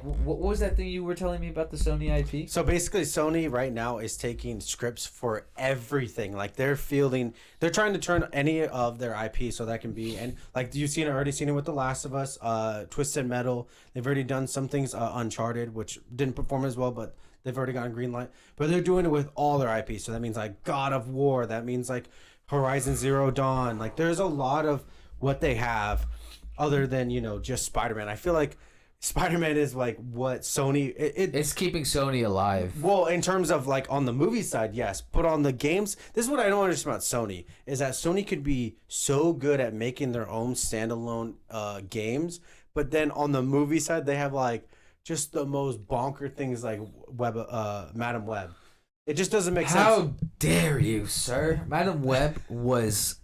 Like, what was that thing you were telling me about the Sony IP? So basically, Sony right now is taking scripts for everything. Like they're trying to turn any of their IP so that can be, and like you've already seen it with The Last of Us, Twisted Metal. They've already done some things, Uncharted, which didn't perform as well, but they've already gotten green light. But they're doing it with all their IP. So that means like God of War. That means like Horizon Zero Dawn. Like there's a lot of what they have, other than just Spider-Man. I feel like Spider-Man is like what Sony it's keeping Sony alive. Well, in terms of like on the movie side, yes, but on the games, this is what I don't understand about Sony is that Sony could be so good at making their own standalone games, but then on the movie side, they have like just the most bonker things like Madam Web. It just doesn't make sense. How dare you, sir? Madam Web was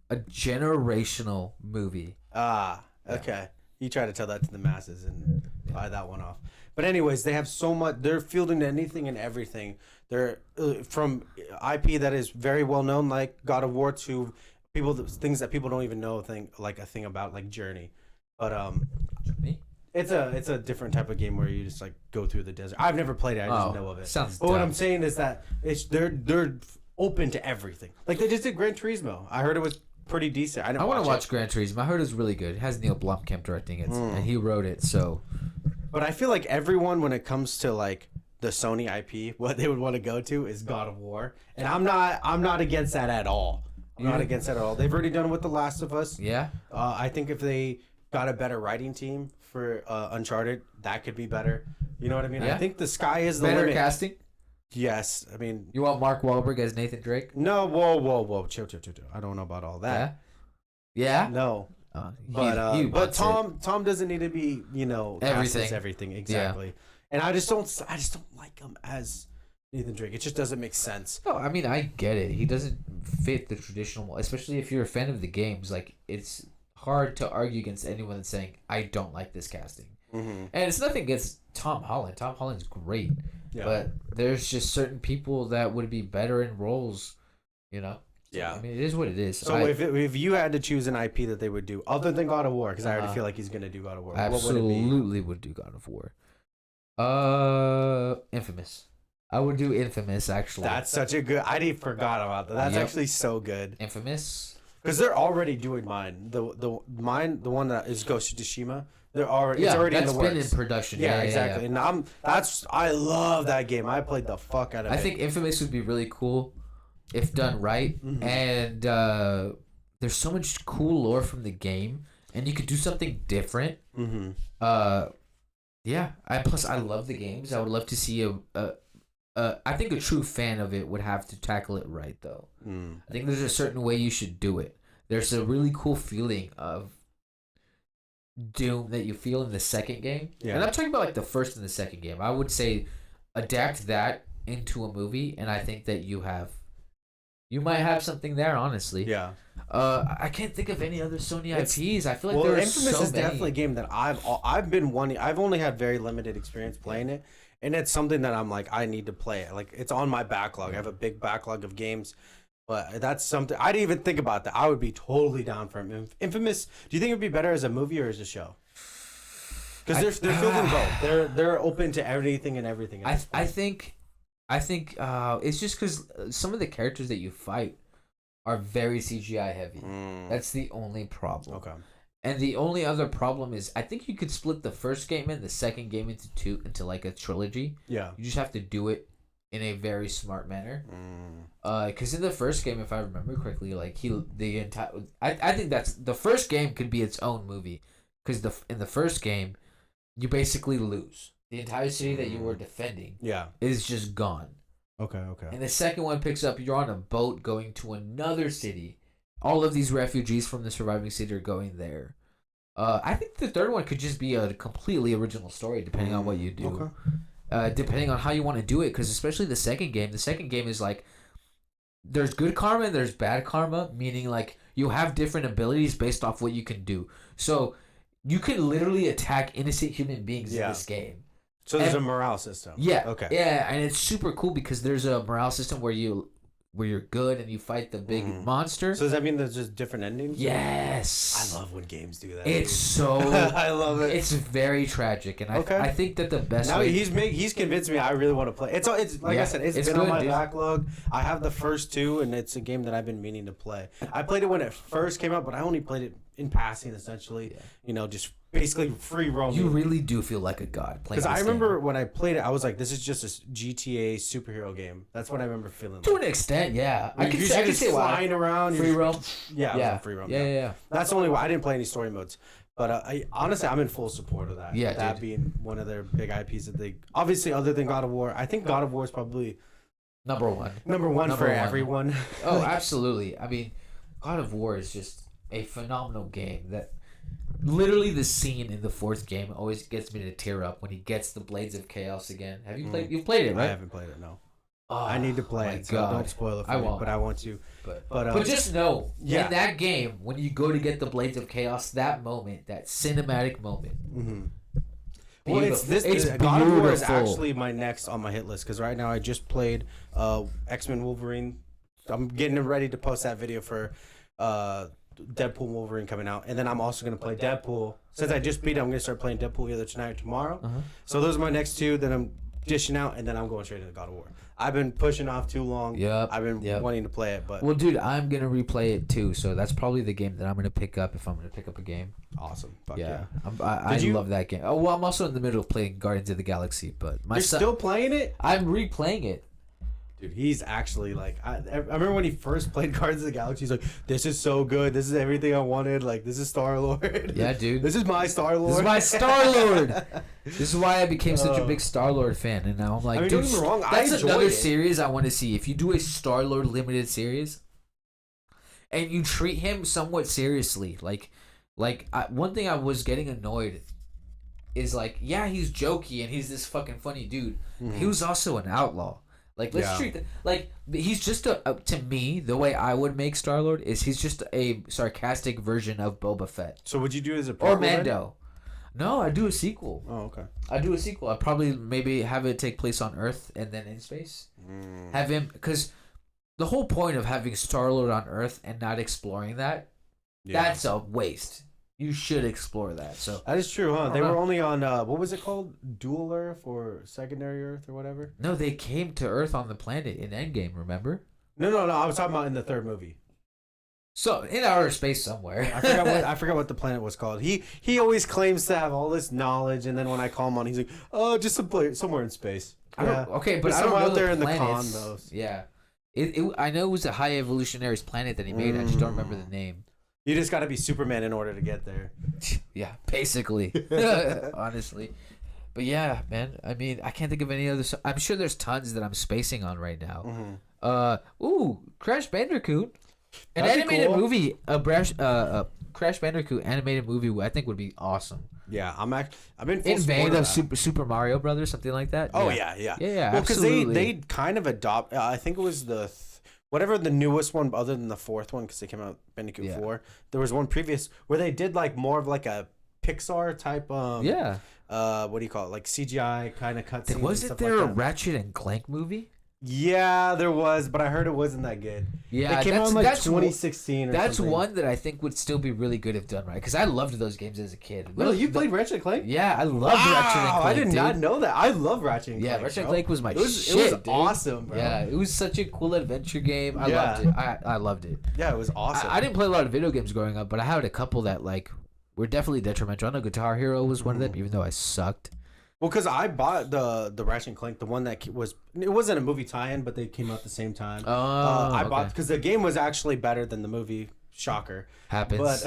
a generational movie. Ah, okay. You try to tell that to the masses and buy that one off. But anyways, they have so much. They're fielding anything and everything. They're from IP that is very well known, like God of War, to things that people don't even know a thing about, like Journey. But Journey? It's a different type of game where you just like go through the desert. I've never played it. I just know of it. Sounds but dumb. what I'm saying is that they're open to everything. Like they just did Gran Turismo. I heard it was pretty decent. I want to watch Gran Turismo. I heard it's really good. It has Neil Blomkamp directing it, and he wrote it. So, but I feel like everyone, when it comes to like the Sony IP, what they would want to go to is God of War, and I'm not against that at all. I'm not against that at all. They've already done it with The Last of Us. Yeah. I think if they got a better writing team for Uncharted, that could be better. You know what I mean? Yeah. I think the sky is the Better limit. casting. Yes, I mean. You want Mark Wahlberg as Nathan Drake? No, whoa, chill. I don't know about all that. Yeah. No. He But Tom doesn't need to be everything exactly. Yeah. And I just don't like him as Nathan Drake. It just doesn't make sense. No, I mean I get it. He doesn't fit the traditional, especially if you're a fan of the games. Like it's hard to argue against anyone that's saying I don't like this casting. Mm-hmm. And it's nothing against Tom Holland. Tom Holland's great. Yeah. But there's just certain people that would be better in roles, So, yeah. I mean, it is what it is. So if you had to choose an IP that they would do, other than God of War, because I already feel like he's going to do God of War. Absolutely would do God of War. Infamous. I would do Infamous, actually. That's such a good... I forgot about that. That's actually so good. Infamous. Because they're already doing mine. The one that is Ghost of Tsushima. It's already in the works. That's been in production. Yeah, exactly. Yeah. And I love that game. I played the fuck out of it. I think Infamous would be really cool if done right. Mm-hmm. And there's so much cool lore from the game, and you could do something different. Mm-hmm. Yeah. I love the games. I would love to see I think a true fan of it would have to tackle it right, though. I think there's a certain way you should do it. There's a really cool feeling of Doom that you feel in the second game. Yeah. And I'm talking about like the first and the second game. I would say adapt that into a movie, and I think that you might have something there, honestly. Yeah. I can't think of any other Sony IPs. I feel like Infamous is definitely a game that I've been wanting. I've only had very limited experience playing it, and it's something that I'm like I need to play it. Like it's on my backlog. I have a big backlog of games. But that's something I didn't even think about that. I would be totally down for him. Infamous. Do you think it would be better as a movie or as a show? Because they're fielding both. They're open to anything and everything. I think it's just because some of the characters that you fight are very CGI heavy. That's the only problem. Okay. And the only other problem is I think you could split the first game and the second game into like a trilogy. Yeah. You just have to do it in a very smart manner. Because in the first game, if I remember correctly, like I think that's the first game could be its own movie. Because in the first game, you basically lose. The entire city that you were defending is just gone. Okay. And the second one picks up, you're on a boat going to another city. All of these refugees from the surviving city are going there. I think the third one could just be a completely original story, depending on what you do. Okay. Depending on how you want to do it, because especially the second game is like, there's good karma and there's bad karma, meaning like you have different abilities based off what you can do. So you can literally attack innocent human beings in this game. So there's a morale system. Yeah. Okay. Yeah, and it's super cool because there's a morale system where you where you're good and you fight the big monster. So does that mean there's just different endings? Yes. I love when games do that. It's so. I love it. It's very tragic, and I think that the best. Now way he's convinced me. I really want to play. It's like I said, it's been good, on my dude. backlog. I have the first two, and it's a game that I've been meaning to play. I played it when it first came out, but I only played it in passing, essentially. Just basically free roaming. You really do feel like a god playing. Because I remember when I played it, I was like, "This is just a GTA superhero game." That's what I remember feeling. To an extent, yeah. I can just say flying around, free roam. Yeah, free roam. Yeah. That's the only why I didn't play any story modes. But honestly, I'm in full support of that. Yeah, that being one of their big IPs that they obviously other than God of War. I think God of War is probably number one for everyone. Oh, absolutely. I mean, God of War is just a phenomenal game that. Literally, the scene in the fourth game always gets me to tear up when he gets the Blades of Chaos again. Have you played? You've played it, right? I haven't played it. No. Oh, I need to play it. So don't spoil it for me. But I want to. But just know, in that game, when you go to get the Blades of Chaos, that moment, that cinematic moment. Mm-hmm. Well, it's God of War is actually my next on my hit list because right now I just played X-Men Wolverine. I'm getting ready to post that video for Deadpool Wolverine coming out, and then I'm also gonna play Deadpool. Since I just beat it, I'm gonna start playing Deadpool either tonight or tomorrow. So those are my next two. Then I'm dishing out, and then I'm going straight into God of War. I've been pushing off too long. I've been wanting to play it, but dude, I'm gonna replay it too. So that's probably the game that I'm gonna pick up if I'm gonna pick up a game. Awesome. Fuck yeah. I love that game. Oh well, I'm also in the middle of playing Guardians of the Galaxy, but you're still playing it? I'm replaying it. Dude, he's actually like I remember when he first played Guardians of the Galaxy. He's like, "This is so good. This is everything I wanted. Like, this is Star-Lord. Yeah, dude. This is my Star-Lord. This is my Star-Lord. This is why I became such a big Star-Lord fan, and now I'm like, dude, don't get me wrong, that's another series I want to see. If you do a Star-Lord limited series, and you treat him somewhat seriously, one thing I was getting annoyed is like, yeah, he's jokey and he's this fucking funny dude. He was also an outlaw. Like, let's treat he's just to me, the way I would make Star-Lord is he's just a sarcastic version of Boba Fett. So would you do as a or Mando? No, I do a sequel. Oh, okay. I do a sequel. I probably maybe have it take place on Earth and then in space. Have him, because the whole point of having Star-Lord on Earth and not exploring that's a waste. You should explore that. So that is true, huh? They were only on what was it called? Dual Earth or Secondary Earth or whatever? No, they came to Earth on the planet in Endgame, remember? No. I was talking about in the third movie. So in outer space somewhere. I forgot what the planet was called. He always claims to have all this knowledge, and then when I call him on, he's like, "Oh, just somewhere in space." But I don't know out there in the planets. condos. Yeah, I know it was a high evolutionary planet that he made. I just don't remember the name. You just got to be Superman in order to get there. Yeah, basically. Honestly. But yeah, man. I mean, I can't think of any other. I'm sure there's tons that I'm spacing on right now. Crash Bandicoot. An animated movie, Crash Bandicoot animated movie, I think would be awesome. Yeah, I've been full in vein of Super Mario Brothers, something like that. Oh yeah. Well, because they kind of adopt. I think it was whatever the newest one, other than the fourth one, because they came out Bandicoot 4. There was one previous where they did like more of like a Pixar type. What do you call it? Like CGI kind of cutscenes. Wasn't there a Ratchet and Clank movie? Yeah, there was, but I heard it wasn't that good. Yeah, it came out in like 2016 or that's something. one that I think would still be really good if done right, because I loved those games as a kid. Really? You played Ratchet and Clank? Yeah, I loved Ratchet and Clank. I did not know that. I love Ratchet and Clank. Yeah, Ratchet and Clank was my shit. It was awesome, bro. Yeah, it was such a cool adventure game. I loved it. I loved it. Yeah, it was awesome. I didn't play a lot of video games growing up, but I had a couple that like were definitely detrimental. I know Guitar Hero was one of them, even though I sucked. Well, because I bought the Ratchet and Clank, the one that it wasn't a movie tie-in, but they came out at the same time. I bought because the game was actually better than the movie. Shocker. Happens.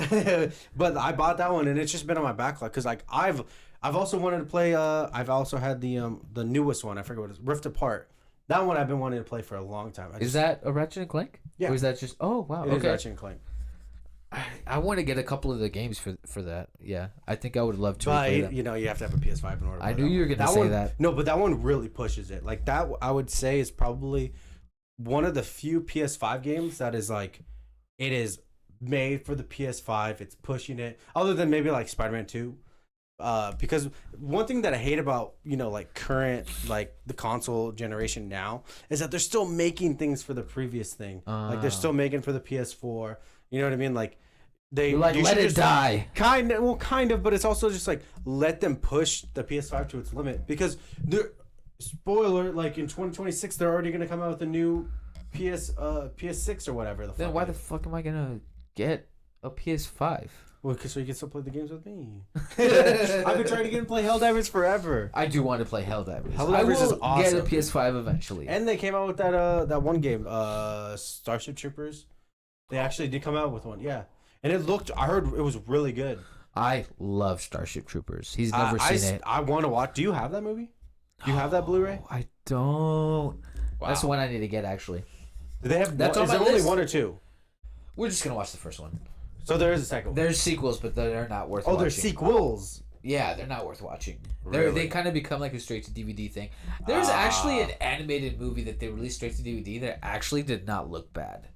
But I bought that one, and it's just been on my backlog because like I've also wanted to play. I've also had the newest one. I forget what it is. Rift Apart. That one I've been wanting to play for a long time. Is that a Ratchet and Clank? Yeah. Or is that just? Oh wow. It is Ratchet and Clank. I want to get a couple of the games for that. Yeah, I think I would love to. But you have to have a PS5 in order. I knew you were gonna say that. No, but that one really pushes it. Like that, I would say is probably one of the few PS5 games that is like, it is made for the PS5. It's pushing it. Other than maybe like Spider-Man 2, Because one thing that I hate about like current like the console generation now is that they're still making things for the previous thing. Like they're still making for the PS4. You know what I mean? Like You're like, let it die. Kind of, but it's also just like let them push the PS5 to its limit because they're spoiler like in 2026 they're already gonna come out with a new PS6 or whatever. Then why the fuck am I gonna get a PS5? Well, so you can still play the games with me. I've been trying to get and play Helldivers forever. I do want to play Helldivers. Helldivers is awesome. Get a PS5 eventually. And they came out with that one game, Starship Troopers. They actually did come out with one, yeah. And I heard it was really good. I love Starship Troopers. He's never seen it. I want to watch. Do you have that movie? Do you have that Blu-ray? I don't. Wow. That's the one I need to get actually. Do they have? That's is there only one or two? We're just gonna watch the first one. So there is a second one. There's sequels, but they're not worth watching. Oh, there's sequels. Yeah, they're not worth watching. Really? They kind of become like a straight to DVD thing. There's actually an animated movie that they released straight to DVD that actually did not look bad.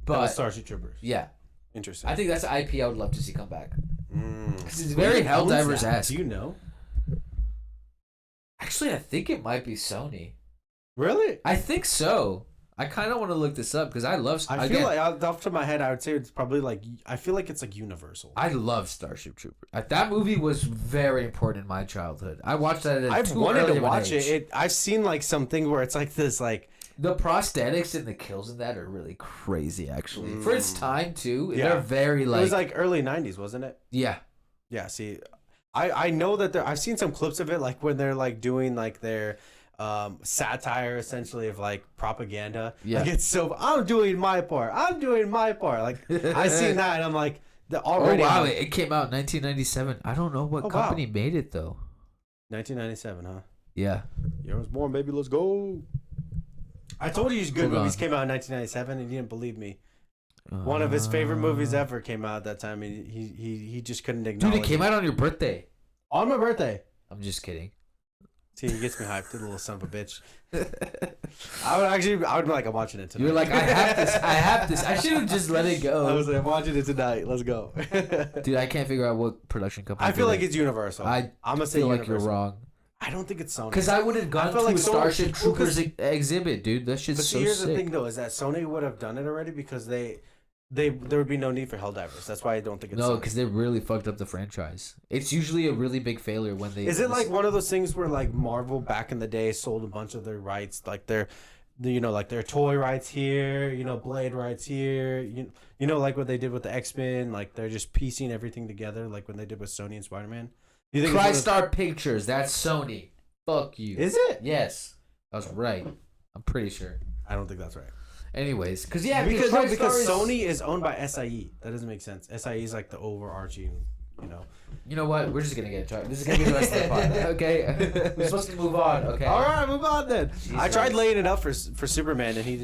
But Starship Troopers. Yeah. Interesting. I think that's an IP I would love to see come back. Because it's very Helldivers-esque. Do you know? Actually, I think it might be Sony. Really? I think so. I kind of want to look this up because I love. I feel like off the top of my head, I would say it's probably like I feel like it's like Universal. I love Starship Troopers. That movie was very important in my childhood. I watched that at I've wanted to watch it. I've seen like something where it's like this like the prosthetics and the kills in that are really crazy. Actually, for its time too, yeah. they're very like. It was like early '90s, wasn't it? Yeah. Yeah. See, I know that I've seen some clips of it, like when they're like doing like their. Satire essentially of like propaganda. Yeah. Like it's so I'm doing my part. Like I seen that and I'm like already. Oh wow! It came out in 1997. I don't know what company made it though. 1997, huh? Yeah. Year was born, baby. Let's go. I told you his good movies came out in 1997 and you didn't believe me. One of his favorite movies ever came out at that time and he just couldn't acknowledge Dude, it came out on your birthday. On my birthday. I'm just kidding. See, he gets me hyped, the little son of a bitch. I would be like, I'm watching it tonight. You're like, I have this. I should have just let it go. I was like, I'm watching it tonight. Let's go. Dude, I can't figure out what production company. I feel like it's Universal. I'm gonna say feel Universal. like you're wrong. I don't think it's Sony. Because I would have gone to like a Starship Troopers exhibit, dude. That shit's so sick. Here's the thing, though, is that Sony would have done it already because there would be no need for Helldivers. That's why I don't think it's no, because they really fucked up the franchise. It's usually a really big failure when they. Is it like one of those things where like Marvel back in the day sold a bunch of their rights, like their toy rights here, Blade rights here, like what they did with the X-Men, like they're just piecing everything together, like when they did with Sony and Spider-Man. You think TriStar Pictures? That's Sony. Fuck you. Is it? Yes, I was right. I'm pretty sure. I don't think that's right. Anyways, because Sony is owned by SIE. That doesn't make sense. SIE is like the overarching, You know what? We're just gonna get into it. This is gonna be the rest of the pod. Okay, we're supposed to move on. Okay. All right, move on then. Jesus. I tried laying it up for Superman, and he